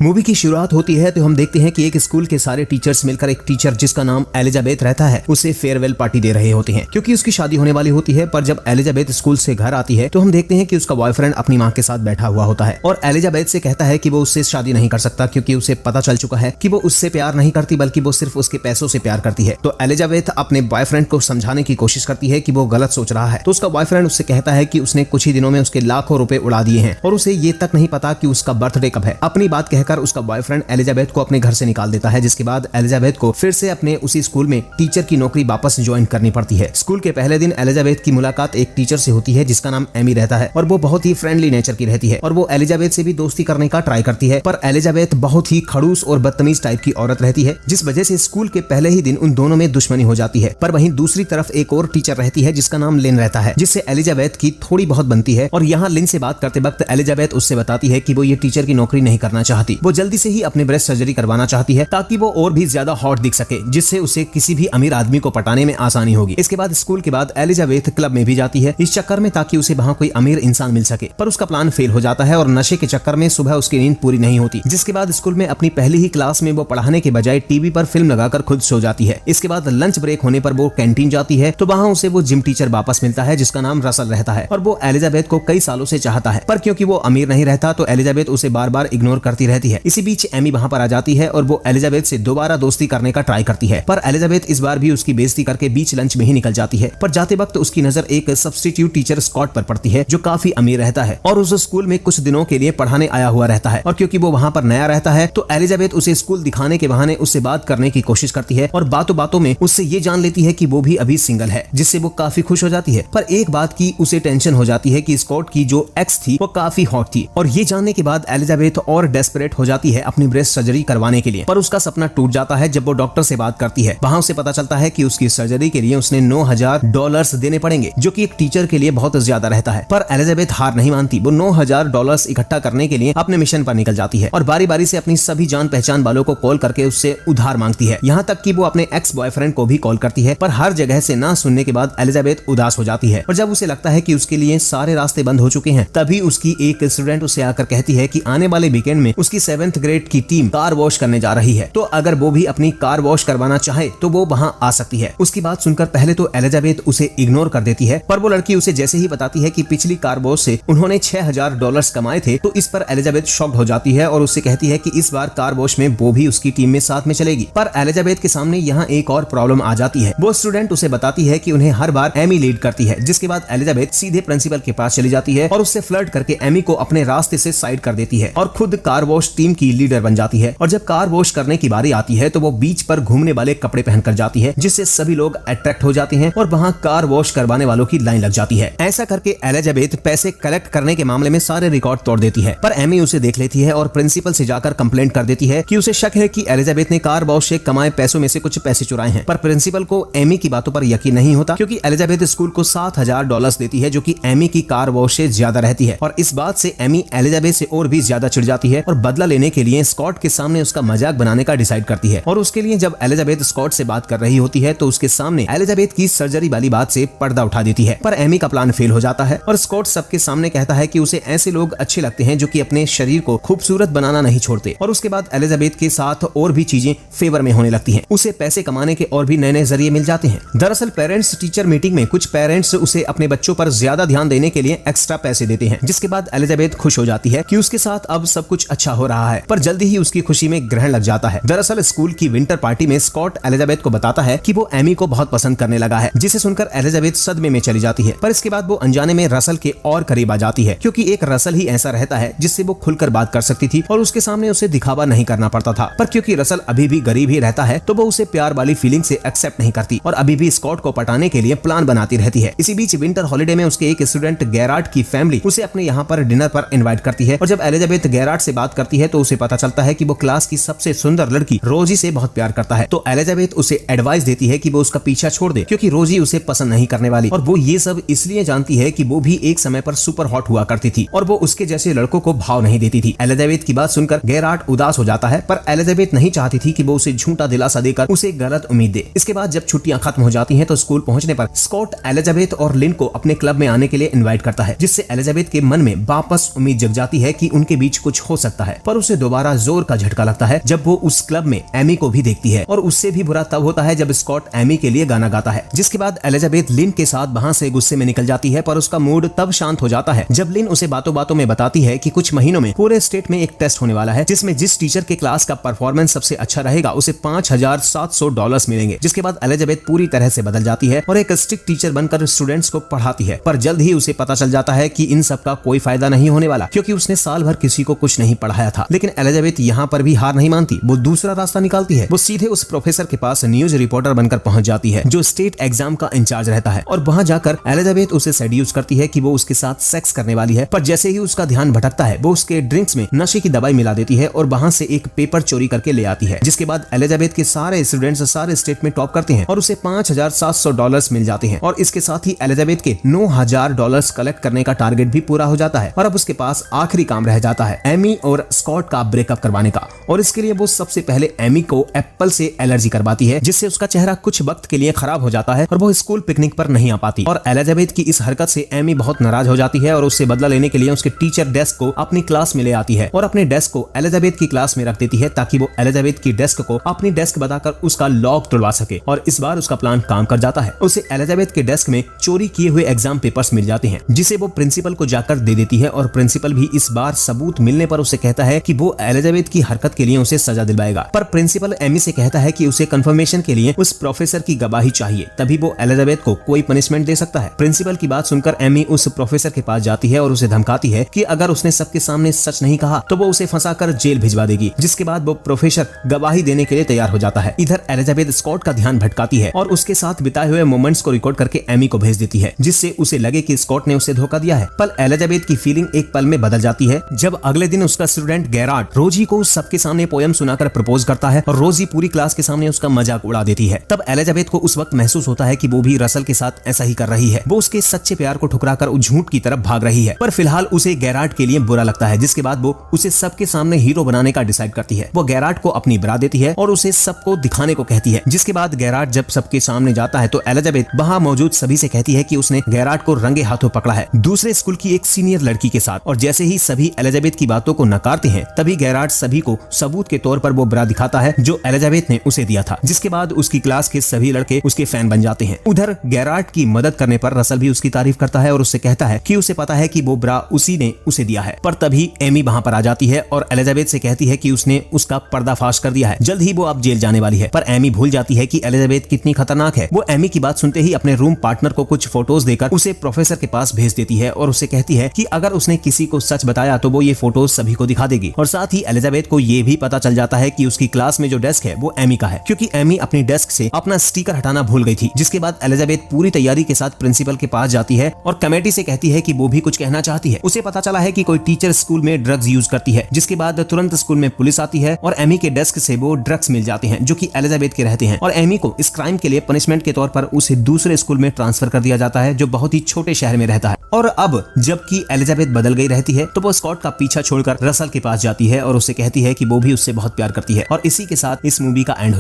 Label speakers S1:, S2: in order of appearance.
S1: Movie की शुरुआत होती है तो हम देखते हैं कि एक स्कूल के सारे टीचर्स मिलकर एक टीचर जिसका नाम एलिजाबेथ रहता है उसे फेयरवेल पार्टी दे रहे होते हैं क्योंकि उसकी शादी होने वाली होती है। पर जब एलिजाबेथ स्कूल से घर आती है तो हम देखते हैं कि उसका बॉयफ्रेंड अपनी माँ के साथ बैठा हुआ होता है और एलिजाबेथ से कहता है कि वो उससे शादी नहीं कर सकता क्योंकि उसे पता चल चुका है कि वो उससे प्यार नहीं करती बल्कि वो सिर्फ उसके पैसों से प्यार करती है। तो एलिजाबेथ अपने बॉयफ्रेंड को समझाने की कोशिश करती है कि वो गलत सोच रहा है। तो उसका बॉयफ्रेंड उससे कहता है कि उसने कुछ ही दिनों में उसके लाखों रुपए उड़ा दिए हैं और उसे ये तक नहीं पता कि उसका बर्थडे कब है। अपनी बात कहकर उसका बॉयफ्रेंड एलिजाबेथ को अपने घर से निकाल देता है, जिसके बाद एलिजाबेथ को फिर से अपने उसी स्कूल में टीचर की नौकरी वापस ज्वाइन करनी पड़ती है। स्कूल के पहले दिन एलिजाबेथ की मुलाकात एक टीचर से होती है जिसका नाम एमी रहता है और वो बहुत ही फ्रेंडली नेचर की रहती है और वो एलिजाबेथ से भी दोस्ती करने का ट्राई करती है। पर एलिजाबेथ बहुत ही खड़ूस और बदतमीज टाइप की औरत रहती है जिस वजह से स्कूल के पहले ही दिन उन दोनों में दुश्मनी हो जाती है। पर वहीं दूसरी तरफ एक और टीचर रहती है जिसका नाम लिन रहता है जिससे एलिजाबेथ की थोड़ी बहुत बनती है। और यहाँ लिन से बात करते वक्त एलिजाबेथ उससे बताती है कि वो ये टीचर की नौकरी नहीं करना चाहती, वो जल्दी से ही अपने ब्रेस्ट सर्जरी करवाना चाहती है ताकि वो और भी ज्यादा हॉट दिख सके, जिससे उसे किसी भी अमीर आदमी को पटाने में आसानी होगी। इसके बाद स्कूल के बाद एलिजाबेथ क्लब में भी जाती है इस चक्कर में ताकि उसे वहाँ कोई अमीर इंसान मिल सके। पर उसका प्लान फेल हो जाता है और नशे के चक्कर में सुबह उसकी नींद पूरी नहीं होती, जिसके बाद स्कूल में अपनी पहली ही क्लास में वो पढ़ाने के बजाय टीवी पर फिल्म लगाकर खुद सो जाती है। इसके बाद लंच ब्रेक होने पर वो कैंटीन जाती है तो वहाँ उसे वो जिम टीचर वापस मिलता है जिसका नाम रसल रहता है और वो एलिजाबेथ को कई सालों से चाहता है। पर क्योंकि वो अमीर नहीं रहता तो एलिजाबेथ उसे बार बार इग्नोर करती रहती है। इसी बीच एमी वहाँ पर आ जाती है और वो एलिजाबेथ से दोबारा दोस्ती करने का ट्राई करती है, पर एलिजाबेथ इस बार भी उसकी बेइज्जती करके बीच लंच में ही निकल जाती है। पर जाते वक्त उसकी नजर एक सब्स्टिट्यूट टीचर स्कॉट पर पड़ती है जो काफी अमीर रहता है और उस स्कूल में कुछ दिनों के लिए पढ़ाने आया हुआ रहता है। और क्योंकि वो वहाँ पर नया रहता है तो एलिजाबेथ उसे स्कूल दिखाने के बहाने उससे बात करने की कोशिश करती है और बातों बातों में उससे ये जान लेती है कि वो भी अभी सिंगल है, जिससे वो काफी खुश हो जाती है। पर एक बात की उसे टेंशन हो जाती है कि स्कॉट की जो एक्स थी वो काफी हॉट थी और ये जानने के बाद एलिजाबेथ और डेस्परेट हो जाती है अपनी ब्रेस्ट सर्जरी करवाने के लिए। पर उसका सपना टूट जाता है जब वो डॉक्टर से बात करती है। वहाँ उसे पता चलता है कि उसकी सर्जरी के लिए उसने $9,000 देने पड़ेंगे, जो कि एक टीचर के लिए बहुत ज्यादा रहता है। पर एलिजाबेथ हार नहीं मानती, वो $9,000 इकट्ठा करने के लिए अपने मिशन पर निकल जाती है और बारी बारी से अपनी सभी जान पहचान वालों को कॉल करके उससे उधार मांगती है। यहाँ तक कि वो अपने एक्स बॉयफ्रेंड को भी कॉल करती है, पर हर जगह से ना सुनने के बाद एलिजाबेथ उदास हो जाती है। और जब उसे लगता है कि उसके लिए सारे रास्ते बंद हो चुके हैं तभी उसकी एक स्टूडेंट उसे आकर कहती है कि आने वाले वीकेंड में उसकी 7th ग्रेड की टीम कार वॉश करने जा रही है, तो अगर वो भी अपनी कार वॉश करवाना चाहे तो वो वहाँ आ सकती है। उसकी बात सुनकर पहले तो एलिजाबेथ उसे इग्नोर कर देती है, पर वो लड़की उसे जैसे ही बताती है कि पिछली कार वॉश से उन्होंने $6,000 कमाए थे तो इस पर एलिजाबेथ शॉक्ड हो जाती है और उससे कहती है कि इस बार कार वॉश में वो भी उसकी टीम में साथ में चलेगी। पर एलिजाबेथ के सामने यहाँ एक और प्रॉब्लम आ जाती है। वो स्टूडेंट उसे बताती है कि उन्हें हर बार एमी लीड करती है, जिसके बाद एलिजाबेथ सीधे प्रिंसिपल के पास चली जाती है और उससे फ्लर्ट करके एमी को अपने रास्ते से साइड कर देती है और खुद कार वॉश टीम की लीडर बन जाती है। और जब कार वॉश करने की बारी आती है तो वो बीच पर घूमने वाले कपड़े पहनकर जाती है, जिससे सभी लोग अट्रैक्ट हो जाते हैं और वहाँ कार वॉश करवाने वालों की लाइन लग जाती है। ऐसा करके एलिजाबेथ पैसे कलेक्ट करने के मामले में सारे रिकॉर्ड तोड़ देती है। पर एमी उसे देख लेती है और प्रिंसिपल से जाकर कंप्लेंट कर देती है कि उसे शक है कि एलिजाबेथ ने कार वॉश से कमाए पैसों में से कुछ पैसे चुराए हैं। पर प्रिंसिपल को एमी की बातों पर यकीन नहीं होता क्योंकि एलिजाबेथ स्कूल को $7,000 देती है, जो कि एमी की कार वॉश से ज्यादा रहती है। और इस बात से एमी एलिजाबेथ से और भी ज्यादा चिढ़ जाती है और बदला लेने के लिए स्कॉट के सामने उसका मजाक बनाने का डिसाइड करती है। और उसके लिए जब एलिजाबेथ स्कॉट से बात कर रही होती है तो उसके सामने एलिजाबेथ की सर्जरी वाली बात से पर्दा उठा देती है। पर एमी का प्लान फेल हो जाता है और स्कॉट सबके सामने कहता है कि उसे ऐसे लोग अच्छे लगते हैं जो कि अपने शरीर को खूबसूरत बनाना नहीं छोड़ते। और उसके बाद एलिजाबेथ के साथ और भी चीजें फेवर में होने लगती हैं। उसे पैसे कमाने के और भी नए नए जरिए मिल जाते हैं। दरअसल पेरेंट्स टीचर मीटिंग में कुछ पेरेंट्स उसे अपने बच्चों पर ज्यादा ध्यान देने के लिए एक्स्ट्रा पैसे देते हैं, जिसके बाद एलिजाबेथ खुश हो जाती है कि उसके साथ अब सब कुछ अच्छा हो रहा है। पर जल्दी ही उसकी खुशी में ग्रहण लग जाता है। दरअसल स्कूल की विंटर पार्टी में स्कॉट एलिजाबेथ को बताता है कि वो एमी को बहुत पसंद करने लगा है, जिसे सुनकर एलिजाबेथ सदमे में चली जाती है। पर इसके बाद वो अनजाने में रसल के और करीब आ जाती है क्योंकि एक रसल ही ऐसा रहता है जिससे वो खुलकर बात कर सकती थी और उसके सामने उसे दिखावा नहीं करना पड़ता था। पर क्योंकि रसल अभी भी गरीब ही रहता है तो वो उसे प्यार वाली फीलिंग से एक्सेप्ट नहीं करती और अभी भी स्कॉट को पटाने के लिए प्लान बनाती रहती है। इसी बीच विंटर हॉलिडे में उसके एक स्टूडेंट गैराट की फैमिली उसे अपने यहाँ पर डिनर पर इनवाइट करती है और जब एलिजाबेथ गैराट से बात करती है तो उसे पता चलता है कि वो क्लास की सबसे सुंदर लड़की रोजी से बहुत प्यार करता है। तो एलिजाबेथ उसे एडवाइस देती है कि वो उसका पीछा छोड़ दे क्योंकि रोजी उसे पसंद नहीं करने वाली और वो ये सब इसलिए जानती है कि वो भी एक समय पर सुपर हॉट हुआ करती थी और वो उसके जैसे लड़कों को भाव नहीं देती थी। एलिजाबेथ की बात सुनकर गैराट उदास हो जाता है, पर एलिजाबेथ नहीं चाहती थी कि वो उसे झूठा दिलासा देकर उसे गलत उम्मीद दे। इसके बाद जब छुट्टियां खत्म हो जाती हैं तो स्कूल पहुंचने पर स्कॉट एलिजाबेथ और लिन को अपने क्लब में आने के लिए इनवाइट करता है, जिससे एलिजाबेथ के मन में वापस उम्मीद जग जाती है कि उनके बीच कुछ हो सकता है। पर उसे दोबारा जोर का झटका लगता है जब वो उस क्लब में एमी को भी देखती है, और उससे भी बुरा तब होता है जब स्कॉट एमी के लिए गाना गाता है। जिसके बाद एलिजाबेथ लिन के साथ वहाँ से गुस्से में निकल जाती है, पर उसका मूड तब शांत हो जाता है जब लिन उसे बातों बातों में बताती है कि कुछ महीनों में पूरे स्टेट में एक टेस्ट होने वाला है जिसमें जिस टीचर के क्लास का परफॉर्मेंस सबसे अच्छा रहेगा उसे $5,700 मिलेंगे। जिसके बाद एलिजाबेथ पूरी तरह से बदल जाती है और एक स्ट्रिक्ट टीचर बनकर स्टूडेंट्स को पढ़ाती है, पर जल्द ही उसे पता चल जाता है कि इन सब का कोई फायदा नहीं होने वाला, क्योंकि उसने साल भर किसी को कुछ नहीं पढ़ाया था। लेकिन एलिजाबेथ यहाँ पर भी हार नहीं मानती, वो दूसरा रास्ता निकालती है। वो सीधे उस प्रोफेसर के पास न्यूज रिपोर्टर बनकर पहुंच जाती है जो स्टेट एग्जाम का इंचार्ज रहता है, और वहां जाकर एलिजाबेथ उसे सेड्यूस करती है कि वो उसके साथ सेक्स करने वाली है। पर जैसे ही उसका ध्यान भटकता है वो उसके ड्रिंक्स में नशे की दवाई मिला देती है और वहां से एक पेपर चोरी करके ले आती है। जिसके बाद एलिजाबेथ के सारे स्टूडेंट्स सारे स्टेट में टॉप करते हैं और उसे $5,700 मिल जाते हैं, और इसके साथ ही एलिजाबेथ के $9,000 कलेक्ट करने का टारगेट भी पूरा हो जाता है। और अब उसके पास आखिरी काम रह जाता है एमी और स्कॉट का ब्रेकअप करवाने का, और इसके लिए वो सबसे पहले एमी को एप्पल से एलर्जी करवाती है, जिससे उसका चेहरा कुछ वक्त के लिए खराब हो जाता है और वो स्कूल पिकनिक पर नहीं आ पाती। और एलिजाबेथ की इस हरकत से एमी बहुत नाराज हो जाती है और उससे बदला लेने के लिए उसके टीचर डेस्क को अपनी क्लास में ले आती है और अपने डेस्क को एलिजाबेथ की क्लास में रख देती है ताकि वो एलिजाबेथ की डेस्क को अपनी डेस्क बताकर उसका लॉक तोड़वा सके। और इस बार उसका प्लान काम कर जाता है। उसे एलिजाबेथ के डेस्क में चोरी किए हुए एग्जाम पेपर्स मिल जाते हैं, जिसे वो प्रिंसिपल को जाकर दे देती है, और प्रिंसिपल भी इस बार सबूत मिलने पर उसे कहता है कि वो एलिजाबेथ की हरकत के लिए उसे सजा दिलवाएगा। पर प्रिंसिपल एमी से कहता है कि उसे कंफर्मेशन के लिए उस प्रोफेसर की गवाही चाहिए, तभी वो एलिजाबेथ को कोई पनिशमेंट दे सकता है। प्रिंसिपल की बात सुनकर एमी उस प्रोफेसर के पास जाती है और उसे धमकाती है कि अगर उसने सबके सामने सच नहीं कहा तो वो उसे फंसाकर जेल भिजवा देगी। जिसके बाद वो प्रोफेसर गवाही देने के लिए तैयार हो जाता है। इधर एलिजाबेथ स्कॉट का ध्यान भटकाती है और उसके साथ बिताए हुए मोमेंट्स को रिकॉर्ड करके एमी को भेज देती है, जिससे उसे लगे कि स्कॉट ने उसे धोखा दिया है। पर एलिजाबेथ की फीलिंग एक पल में बदल जाती है जब अगले दिन उसका स्टूडेंट गैराट रोजी को सबके सामने पोयम सुनाकर प्रपोज करता है और रोजी पूरी क्लास के सामने उसका मजाक उड़ा देती है। तब एलिजाबेथ को उस वक्त महसूस होता है कि वो भी रसल के साथ ऐसा ही कर रही है। वो उसके सच्चे प्यार को ठुकराकर झूठ की तरफ भाग रही है, पर फिलहाल उसे गैराट के लिए बुरा लगता है। जिसके बाद वो उसे सबके सामने हीरो बनाने का डिसाइड करती है। वो गैराट को अपनी ब्रा देती है और उसे सबको दिखाने को कहती है। जिसके बाद गैराट जब सबके सामने जाता है तो एलिजाबेथ वहां मौजूद सभी से कहती है कि उसने गैराट को रंगे हाथों पकड़ा है दूसरे स्कूल की एक सीनियर लड़की के साथ। और जैसे ही सभी एलिजाबेथ की बातों को नकारते हैं तभी गैराट सभी को सबूत के तौर पर वो ब्रा दिखाता है जो एलिजाबेथ ने उसे दिया था। जिसके बाद उसकी क्लास के सभी लड़के उसके फैन बन जाते हैं। उधर गैराट की मदद करने पर रसल भी उसकी तारीफ करता है और उससे कहता है कि उसे पता है कि वो ब्रा उसी ने उसे दिया है। पर तभी एमी वहां पर आ जाती है और एलिजाबेथ से कहती है कि उसने उसका पर्दाफाश कर दिया है, जल्द ही वो अब जेल जाने वाली है। पर एमी भूल जाती है कि एलिजाबेथ कितनी खतरनाक है। वो एमी की बात सुनते ही अपने रूम पार्टनर को कुछ फोटोज देकर उसे प्रोफेसर के पास भेज देती है और उसे कहती है कि अगर उसने किसी को सच बताया तो वो ये फोटोज सभी को दिखा देगी। और साथ ही एलिजाबेथ को ये भी पता चल जाता है कि उसकी क्लास में जो डेस्क है वो एमी का है, क्योंकि एमी अपनी डेस्क से अपना स्टिकर हटाना भूल गई थी। जिसके बाद एलिजाबेथ पूरी तैयारी के साथ प्रिंसिपल के पास जाती है और कमेटी से कहती है कि वो भी कुछ कहना चाहती है। उसे पता चला है कि कोई टीचर स्कूल में ड्रग्स यूज करती है। जिसके बाद तुरंत स्कूल में पुलिस आती है और एमी के डेस्क से वो ड्रग्स मिल जाते हैं जो कि एलिजाबेथ के रहते हैं। और एमी को इस क्राइम के लिए पनिशमेंट के तौर पर उसे दूसरे स्कूल में ट्रांसफर कर दिया जाता है जो बहुत ही छोटे शहर में रहता है। और अब जबकि एलिजाबेथ बदल गई रहती है तो वो स्कॉट का पीछा छोड़कर रसल के पास जाती है और उससे कहती है कि वो भी उससे बहुत प्यार करती है। और इसी के साथ इस मूवी का एंड हो